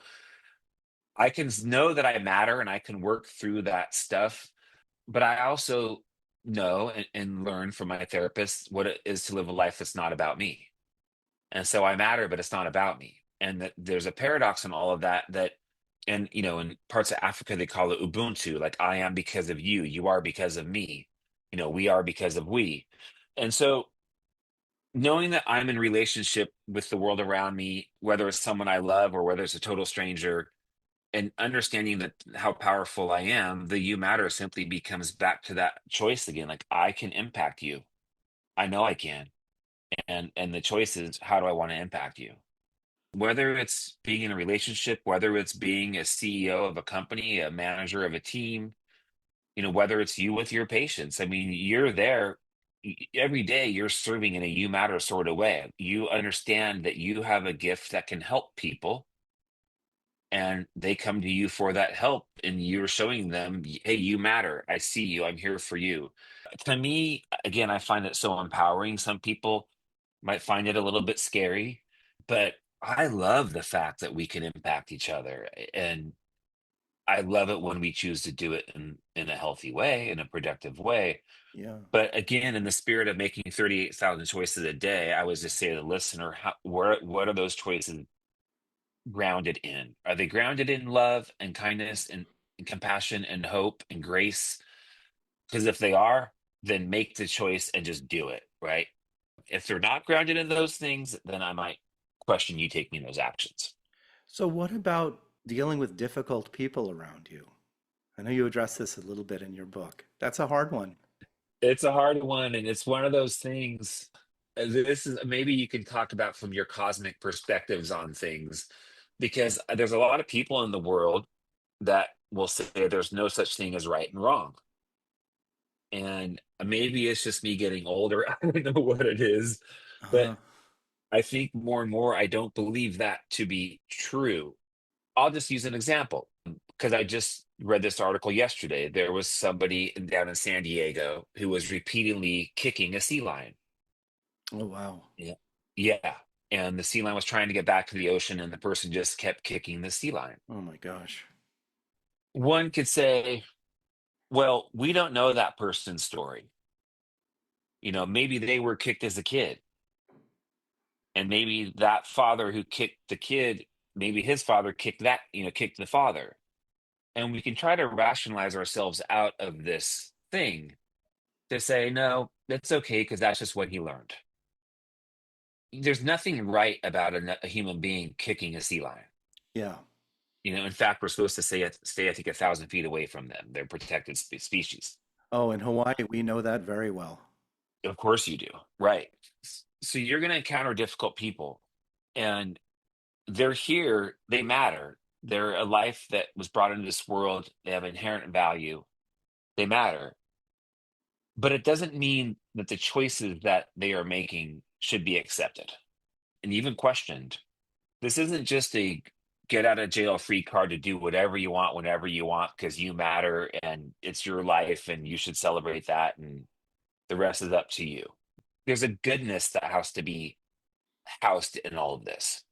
I can know that I matter and I can work through that stuff. But I also know and learn from my therapist what it is to live a life that's not about me. And so I matter, but it's not about me. And that there's a paradox in all of that, and in parts of Africa, they call it Ubuntu, like I am because of you, you are because of me, we are because of we. And so knowing that I'm in relationship with the world around me, whether it's someone I love or whether it's a total stranger, and understanding that how powerful I am, the you matter simply becomes back to that choice again. Like I can impact you. I know I can. And the choice is, how do I want to impact you? Whether it's being in a relationship, whether it's being a CEO of a company, a manager of a team, whether it's you with your patients. I mean, you're there every day, you're serving in a you matter sort of way. You understand that you have a gift that can help people, and they come to you for that help, and you're showing them, hey, you matter. I see you. I'm here for you. To me, again, I find it so empowering. Some people might find it a little bit scary, but I love the fact that we can impact each other. And I love it when we choose to do it in a healthy way, in a productive way. Yeah. But again, in the spirit of making 38,000 choices a day, I would just say to the listener, what are those choices grounded in? Are they grounded in love and kindness and compassion and hope and grace? Because if they are, then make the choice and just do it, right? If they're not grounded in those things, then I might question you taking those actions. So, what about dealing with difficult people around you? I know you address this a little bit in your book. That's a hard one. It's a hard one, and it's one of those things. This is maybe you can talk about from your cosmic perspectives on things, because there's a lot of people in the world that will say there's no such thing as right and wrong. And maybe it's just me getting older. I don't know what it is, but Uh, I think more and more I don't believe that to be true. I'll just use an example because I just read this article yesterday. There was somebody down in San Diego who was repeatedly kicking a sea lion. oh, wow. Yeah. Yeah. And the sea lion was trying to get back to the ocean, and the person just kept kicking the sea lion. Oh, my gosh. One could say, well, we don't know that person's story. Maybe they were kicked as a kid, and maybe that father who kicked the kid, maybe his father kicked the father. And we can try to rationalize ourselves out of this thing to say, no, that's okay because that's just what he learned. There's nothing right about a human being kicking a sea lion. Yeah. In fact, we're supposed to stay, I think, 1,000 feet away from them. They're protected species. Oh, in Hawaii, we know that very well. Of course you do. Right. So you're going to encounter difficult people, and they're here. They matter. They're a life that was brought into this world. They have inherent value. They matter. But it doesn't mean that the choices that they are making should be accepted and even questioned. This isn't just a get out of jail free card to do whatever you want whenever you want because you matter and it's your life and you should celebrate that and the rest is up to you. There's a goodness that has to be housed in all of this.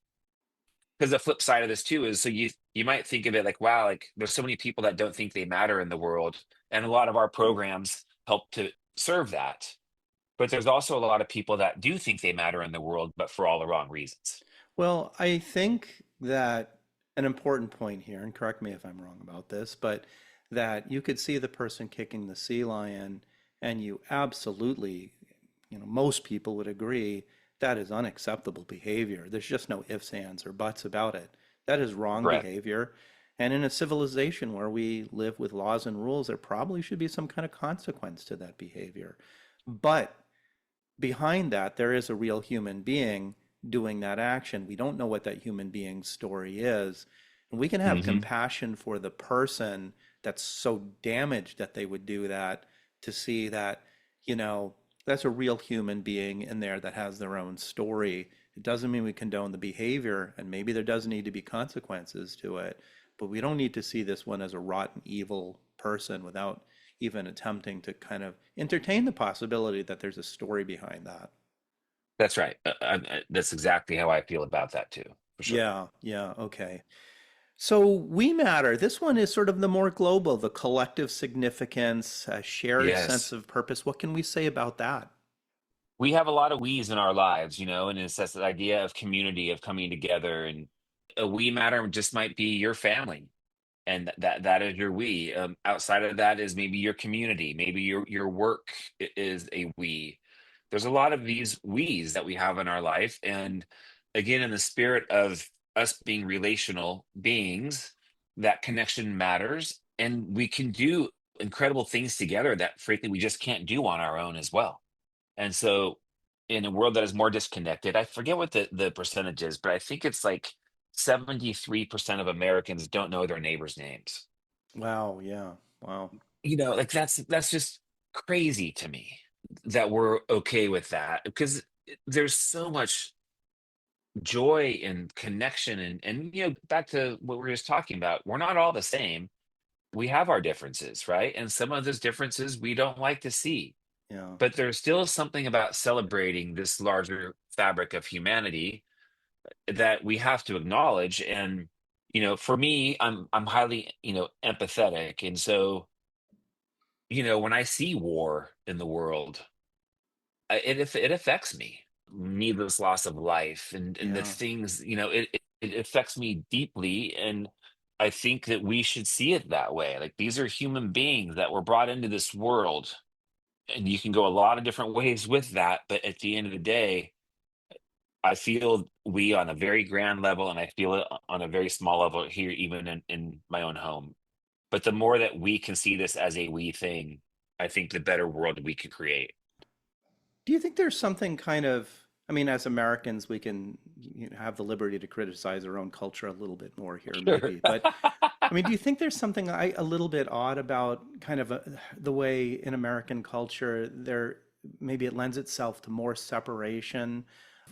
Because the flip side of this too is, so you might think of it like, wow, like there's so many people that don't think they matter in the world, and a lot of our programs help to serve that. But there's also a lot of people that do think they matter in the world, but for all the wrong reasons. Well, I think that an important point here, and correct me if I'm wrong about this, but that you could see the person kicking the sea lion, and you absolutely, most people would agree that is unacceptable behavior. There's just no ifs, ands, or buts about it. That is wrong Correct. behavior. And in a civilization where we live with laws and rules, there probably should be some kind of consequence to that behavior. But behind that, there is a real human being doing that action. We don't know what that human being's story is. And we can have Hmm. compassion for the person that's so damaged that they would do that, to see that, you know, that's a real human being in there that has their own story. It doesn't mean we condone the behavior, and maybe there does need to be consequences to it, but we don't need to see this one as a rotten, evil person without even attempting to kind of entertain the possibility that there's a story behind that. That's right. That's exactly how I feel about that too, for sure. Yeah, yeah, okay. So we matter. This one is sort of the more global, the collective significance, a shared sense Yes. of purpose. What can we say about that? We have a lot of we's in our lives, and it's this idea of community, of coming together, and a we matter just might be your family, and that is your we. Outside of that is maybe your community, maybe your work is a we. There's a lot of these we's that we have in our life, and again, in the spirit of us being relational beings, that connection matters, and we can do incredible things together that frankly we just can't do on our own as well. And so, in a world that is more disconnected, I forget what the percentage is, but I think it's like 73% of Americans don't know their neighbors' names. Wow, yeah. Wow. Like that's just crazy to me that we're okay with that, because there's so much joy and connection, and back to what we were just talking about, we're not all the same. We have our differences, right? And some of those differences we don't like to see. Yeah. But there's still something about celebrating this larger fabric of humanity that we have to acknowledge. And for me, I'm highly empathetic, and so when I see war in the world, it affects me. Needless loss of life, and the Yeah. things, it affects me deeply. And I think that we should see it that way. Like, these are human beings that were brought into this world, and you can go a lot of different ways with that. But at the end of the day, I feel we on a very grand level, and I feel it on a very small level here, even in my own home. But the more that we can see this as a we thing, I think the better world we could create. Do you think there's something kind of, I mean, as Americans, we can have the liberty to criticize our own culture a little bit more here, Sure. maybe. But I mean, do you think there's something a little bit odd about kind of the way in American culture there, maybe it lends itself to more separation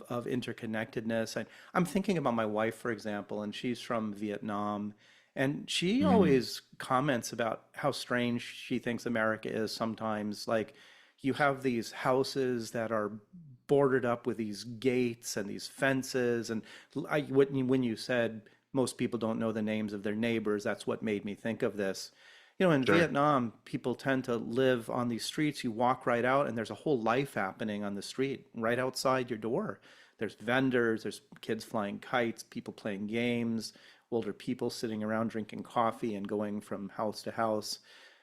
of interconnectedness? I'm thinking about my wife, for example, and she's from Vietnam, and she Mm, always comments about how strange she thinks America is sometimes. Like, you have these houses that are boarded up with these gates and these fences. And when you said most people don't know the names of their neighbors, that's what made me think of this. In sure. Vietnam, people tend to live on these streets. You walk right out, and there's a whole life happening on the street right outside your door. There's vendors, there's kids flying kites, people playing games, older people sitting around drinking coffee and going from house to house.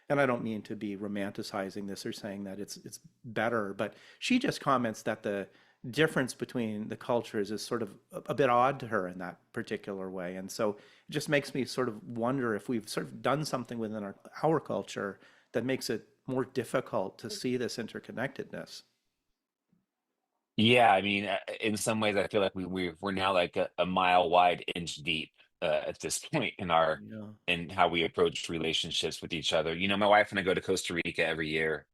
And I don't mean to be romanticizing this or saying that it's better, but she just comments that the difference between the cultures is sort of a bit odd to her in that particular way. And so it just makes me sort of wonder if we've sort of done something within our culture that makes it more difficult to see this interconnectedness. Yeah, I mean, in some ways, I feel like we're now like a mile wide, inch deep at this point Yeah. in how we approach relationships with each other. My wife and I go to Costa Rica every year,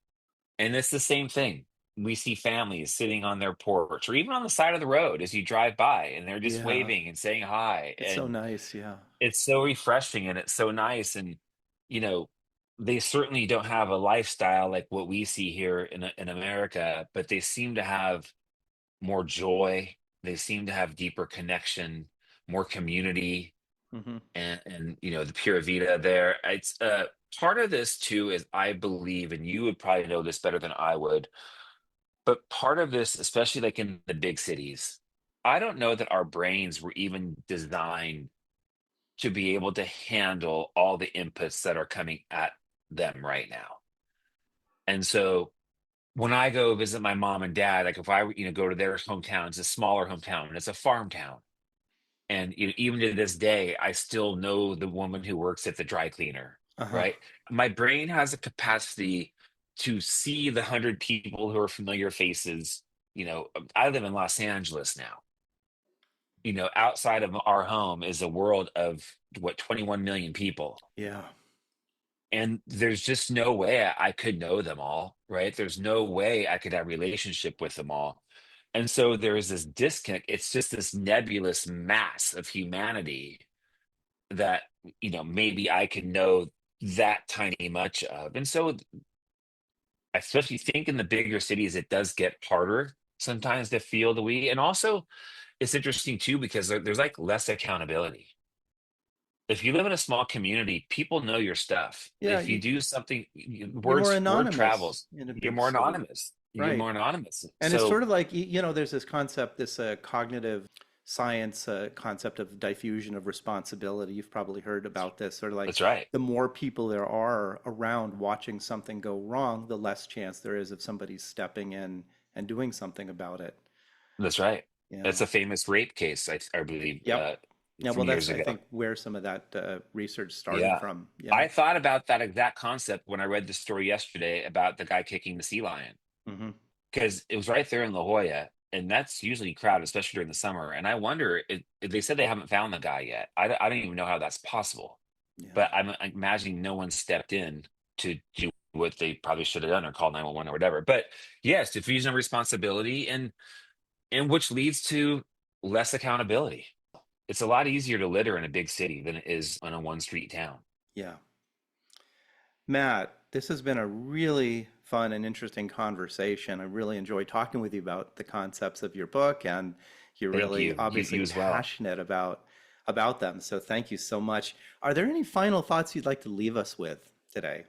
and it's the same thing. We see families sitting on their porch or even on the side of the road as you drive by, and they're just Yeah. waving and saying hi. It's so And nice. Yeah. it's so refreshing and it's so nice. And, you know, they certainly don't have a lifestyle like what we see here in America, but they seem to have more joy. They seem to have deeper connection, more community, Hmm. and the pura vida there. It's part of this too is, I believe, and you would probably know this better than I would, but part of this, especially like in the big cities, I don't know that our brains were even designed to be able to handle all the inputs that are coming at them right now. And so when I go visit my mom and dad, like if I go to their hometown, it's a smaller hometown and it's a farm town. And even to this day, I still know the woman who works at the dry cleaner, Uh-huh. right? My brain has a capacity to see the 100 people who are familiar faces. I live in Los Angeles now. outside of our home is a world of what, 21 million people. Yeah. And there's just no way I could know them all, right? There's no way I could have relationship with them all. And so there is this disconnect. It's just this nebulous mass of humanity that, maybe I can know that tiny much of. And so, I especially think in the bigger cities, it does get harder sometimes to feel the we. And also, it's interesting too, because there's like less accountability. If you live in a small community, people know your stuff. Yeah. If you do something, You're more word anonymous travels. in a You're big more city. anonymous. You're Right. more anonymous. And it's So sort of like, there's this concept, this cognitive science concept of diffusion of responsibility. You've probably heard about this. Sort of like that's right. the more people there are around watching something go wrong, the less chance there is of somebody stepping in and doing something about it. That's right. Yeah. That's a famous rape case, I believe, Yep. Yeah. from Well, years that's, I ago. think, where some of that research started Yeah. from. Yeah. I thought about that exact concept when I read the story yesterday about the guy kicking the sea lion, Hmm. because it was right there in La Jolla, and that's usually crowded, especially during the summer. And I wonder, if they said they haven't found the guy yet. I don't even know how that's possible. Yeah. But I'm imagining no one stepped in to do what they probably should have done, or called 911 or whatever. But yes, diffusion of responsibility, and which leads to less accountability. It's a lot easier to litter in a big city than it is in a one street town. Yeah. Matt, this has been a really fun and interesting conversation. I really enjoyed talking with you about the concepts of your book, and you're Thank really you. You obviously as well. passionate about them. So thank you so much. Are there any final thoughts you'd like to leave us with today?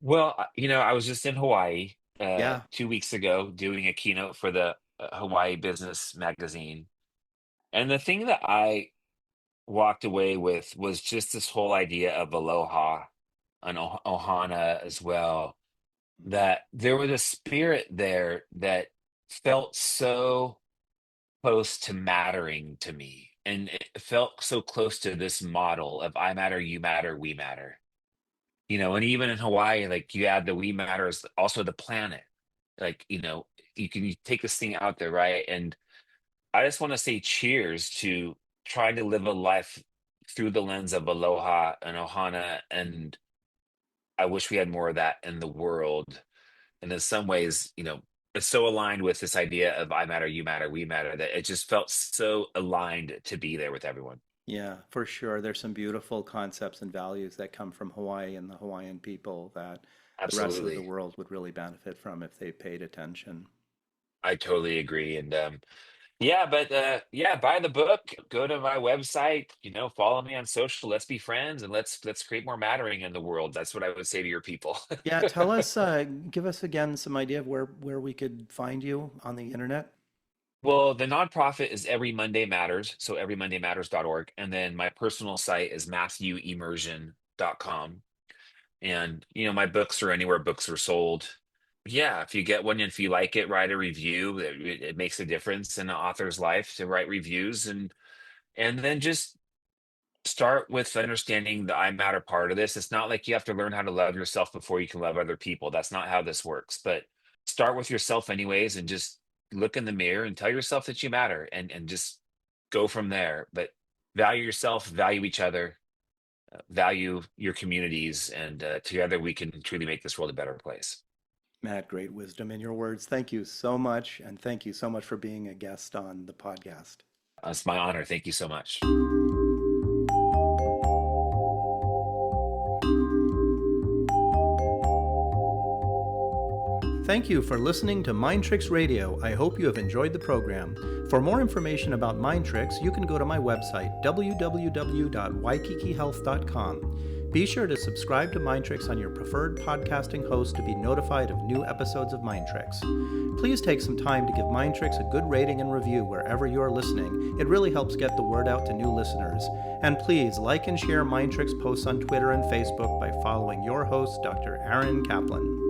Well, I was just in Hawaii Yeah. 2 weeks ago doing a keynote for the Hawaii Business Magazine. And the thing that I walked away with was just this whole idea of aloha and ohana as well, that there was a spirit there that felt so close to mattering to me. And it felt so close to this model of I matter, you matter, we matter. And even in Hawaii, like, you add the we matter is also the planet. Like, you take this thing out there, right? And I just want to say cheers to trying to live a life through the lens of aloha and ohana. And I wish we had more of that in the world. And in some ways, it's so aligned with this idea of I matter, you matter, we matter, that it just felt so aligned to be there with everyone. Yeah, for sure. There's some beautiful concepts and values that come from Hawaii and the Hawaiian people that the rest of the Absolutely. world would really benefit from if they paid attention. I totally agree. And yeah, but yeah, buy the book, go to my website, follow me on social, let's be friends, and let's create more mattering in the world. That's what I would say to your people. Yeah, tell us, give us again some idea of where we could find you on the internet. Well, the nonprofit is Every Monday Matters, so everymondaymatters.org. And then my personal site is matthewemerzian.com. And, my books are anywhere books are sold. Yeah, if you get one, and if you like it, write a review. It makes a difference in an author's life to write reviews, and then just start with understanding the I matter part of this. It's not like you have to learn how to love yourself before you can love other people. That's not how this works. But start with yourself anyways, and just look in the mirror and tell yourself that you matter, and just go from there. But value yourself, value each other, value your communities, and together we can truly make this world a better place. Matt, great wisdom in your words. Thank you so much. And thank you so much for being a guest on the podcast. It's my honor. Thank you so much. Thank you for listening to MindTricks Radio. I hope you have enjoyed the program. For more information about MindTricks, you can go to my website, www.waikikihealth.com. Be sure to subscribe to MindTricks on your preferred podcasting host to be notified of new episodes of MindTricks. Please take some time to give MindTricks a good rating and review wherever you are listening. It really helps get the word out to new listeners. And please like and share MindTricks posts on Twitter and Facebook by following your host, Dr. Aaron Kaplan.